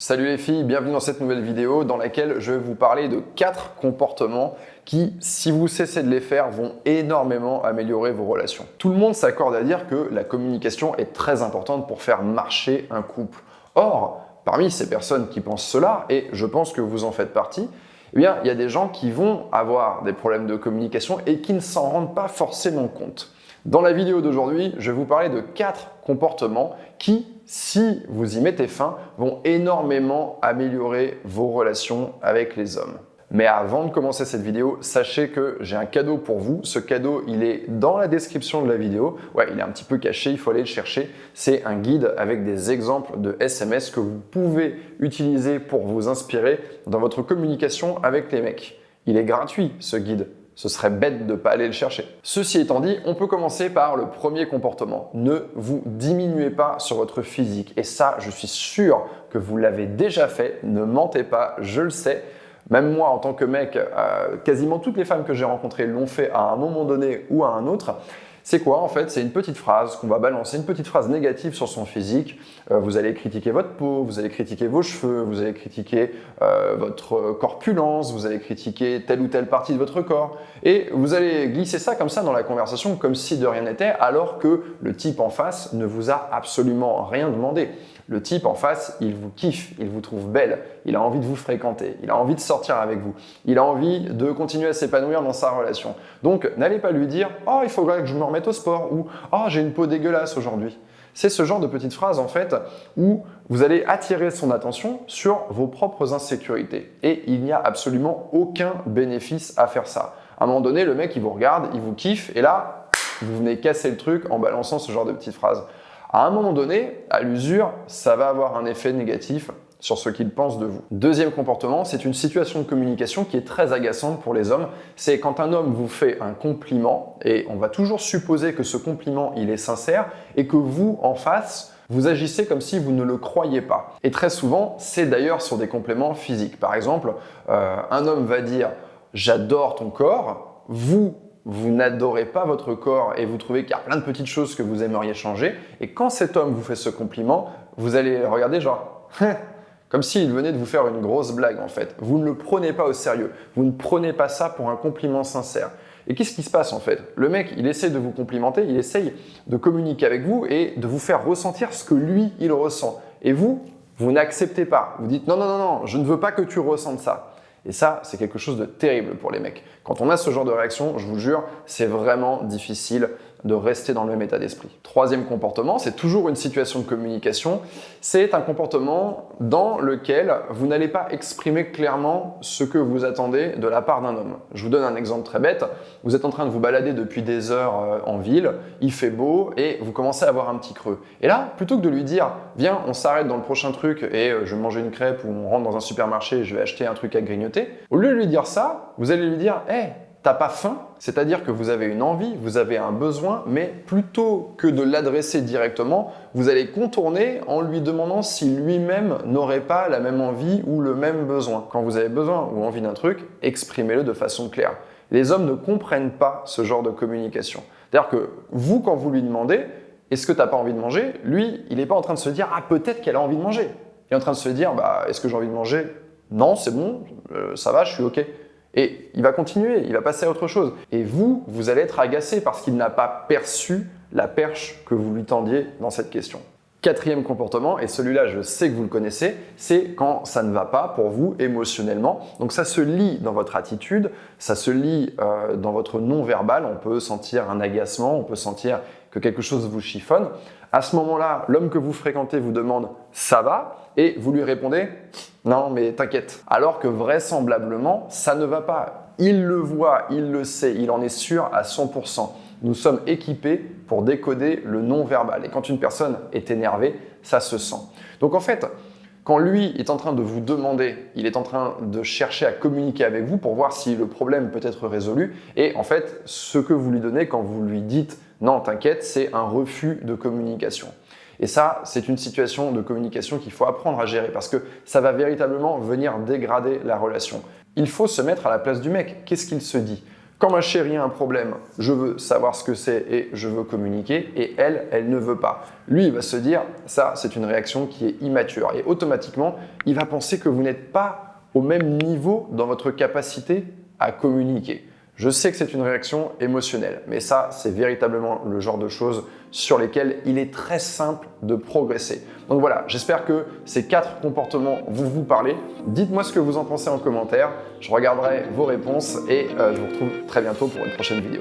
Salut les filles, bienvenue dans cette nouvelle vidéo dans laquelle je vais vous parler de 4 comportements qui, si vous cessez de les faire, vont énormément améliorer vos relations. Tout le monde s'accorde à dire que la communication est très importante pour faire marcher un couple. Or, parmi ces personnes qui pensent cela, et je pense que vous en faites partie, eh bien, il y a des gens qui vont avoir des problèmes de communication et qui ne s'en rendent pas forcément compte. Dans la vidéo d'aujourd'hui, je vais vous parler de 4 comportements qui, si vous y mettez fin, vont énormément améliorer vos relations avec les hommes. Mais avant de commencer cette vidéo, sachez que j'ai un cadeau pour vous. Ce cadeau, il est dans la description de la vidéo. Ouais, il est un petit peu caché, il faut aller le chercher. C'est un guide avec des exemples de SMS que vous pouvez utiliser pour vous inspirer dans votre communication avec les mecs. Il est gratuit, ce guide. Ce serait bête de ne pas aller le chercher. Ceci étant dit, on peut commencer par le premier comportement. Ne vous diminuez pas sur votre physique. Et ça, je suis sûr que vous l'avez déjà fait. Ne mentez pas, je le sais. Même moi, en tant que mec, quasiment toutes les femmes que j'ai rencontrées l'ont fait à un moment donné ou à un autre. C'est quoi en fait? C'est une petite phrase qu'on va balancer, une petite phrase négative sur son physique. Vous allez critiquer votre peau, vous allez critiquer vos cheveux, vous allez critiquer votre corpulence, vous allez critiquer telle ou telle partie de votre corps. Et vous allez glisser ça comme ça dans la conversation comme si de rien n'était, alors que le type en face ne vous a absolument rien demandé. Le type en face, il vous kiffe, il vous trouve belle, il a envie de vous fréquenter, il a envie de sortir avec vous, il a envie de continuer à s'épanouir dans sa relation. Donc, n'allez pas lui dire « Oh, il faudrait que je me remette au sport » ou « Oh, j'ai une peau dégueulasse aujourd'hui ». C'est ce genre de petites phrases en fait où vous allez attirer son attention sur vos propres insécurités. Et il n'y a absolument aucun bénéfice à faire ça. À un moment donné, le mec, il vous regarde, il vous kiffe et là, vous venez casser le truc en balançant ce genre de petites phrases. À un moment donné, à l'usure, ça va avoir un effet négatif sur ce qu'ils pensent de vous. Deuxième comportement, c'est une situation de communication qui est très agaçante pour les hommes. C'est quand un homme vous fait un compliment, et on va toujours supposer que ce compliment, il est sincère, et que vous, en face, vous agissez comme si vous ne le croyiez pas. Et très souvent, c'est d'ailleurs sur des compléments physiques. Par exemple, un homme va dire « j'adore ton corps », vous n'adorez pas votre corps et vous trouvez qu'il y a plein de petites choses que vous aimeriez changer. Et quand cet homme vous fait ce compliment, vous allez regarder genre comme s'il venait de vous faire une grosse blague en fait. Vous ne le prenez pas au sérieux. Vous ne prenez pas ça pour un compliment sincère. Et qu'est-ce qui se passe en fait? Le mec, il essaie de vous complimenter, il essaye de communiquer avec vous et de vous faire ressentir ce que lui, il ressent. Et vous n'acceptez pas. Vous dites non, non, non, non, je ne veux pas que tu ressentes ça. Et ça, c'est quelque chose de terrible pour les mecs. Quand on a ce genre de réaction, je vous jure, c'est vraiment difficile de rester dans le même état d'esprit. Troisième comportement, c'est toujours une situation de communication. C'est un comportement dans lequel vous n'allez pas exprimer clairement ce que vous attendez de la part d'un homme. Je vous donne un exemple très bête. Vous êtes en train de vous balader depuis des heures en ville, il fait beau et vous commencez à avoir un petit creux. Et là, plutôt que de lui dire « Viens, on s'arrête dans le prochain truc et je vais manger une crêpe ou on rentre dans un supermarché et je vais acheter un truc à grignoter », au lieu de lui dire ça, vous allez lui dire « Hey, t'as pas faim ?» C'est-à-dire que vous avez une envie, vous avez un besoin, mais plutôt que de l'adresser directement, vous allez contourner en lui demandant si lui-même n'aurait pas la même envie ou le même besoin. Quand vous avez besoin ou envie d'un truc, exprimez-le de façon claire. Les hommes ne comprennent pas ce genre de communication. C'est-à-dire que vous, quand vous lui demandez « Est-ce que t'as pas envie de manger ?», lui, il n'est pas en train de se dire « Ah, peut-être qu'elle a envie de manger ». Il est en train de se dire « Est-ce que j'ai envie de manger ? Non, c'est bon, ça va, je suis OK ». Et il va continuer, il va passer à autre chose. Et vous allez être agacé parce qu'il n'a pas perçu la perche que vous lui tendiez dans cette question. Quatrième comportement, et celui-là je sais que vous le connaissez, c'est quand ça ne va pas pour vous émotionnellement. Donc ça se lit dans votre attitude, ça se lit dans votre non-verbal, on peut sentir un agacement, on peut sentir que quelque chose vous chiffonne. À ce moment-là, l'homme que vous fréquentez vous demande « ça va ?» et vous lui répondez « non mais t'inquiète ». Alors que vraisemblablement, ça ne va pas. Il le voit, il le sait, il en est sûr à 100%. Nous sommes équipés pour décoder le non-verbal. Et quand une personne est énervée, ça se sent. Donc en fait, quand lui est en train de vous demander, il est en train de chercher à communiquer avec vous pour voir si le problème peut être résolu. Et en fait, ce que vous lui donnez quand vous lui dites « non, t'inquiète », c'est un refus de communication. Et ça, c'est une situation de communication qu'il faut apprendre à gérer parce que ça va véritablement venir dégrader la relation. Il faut se mettre à la place du mec. Qu'est-ce qu'il se dit ? Quand ma chérie a un problème, je veux savoir ce que c'est et je veux communiquer. Et elle ne veut pas. Lui, il va se dire, ça, c'est une réaction qui est immature. Et automatiquement, il va penser que vous n'êtes pas au même niveau dans votre capacité à communiquer. Je sais que c'est une réaction émotionnelle, mais ça, c'est véritablement le genre de choses sur lesquelles il est très simple de progresser. Donc voilà, j'espère que ces 4 comportements vont vous parler. Dites-moi ce que vous en pensez en commentaire. Je regarderai vos réponses et je vous retrouve très bientôt pour une prochaine vidéo.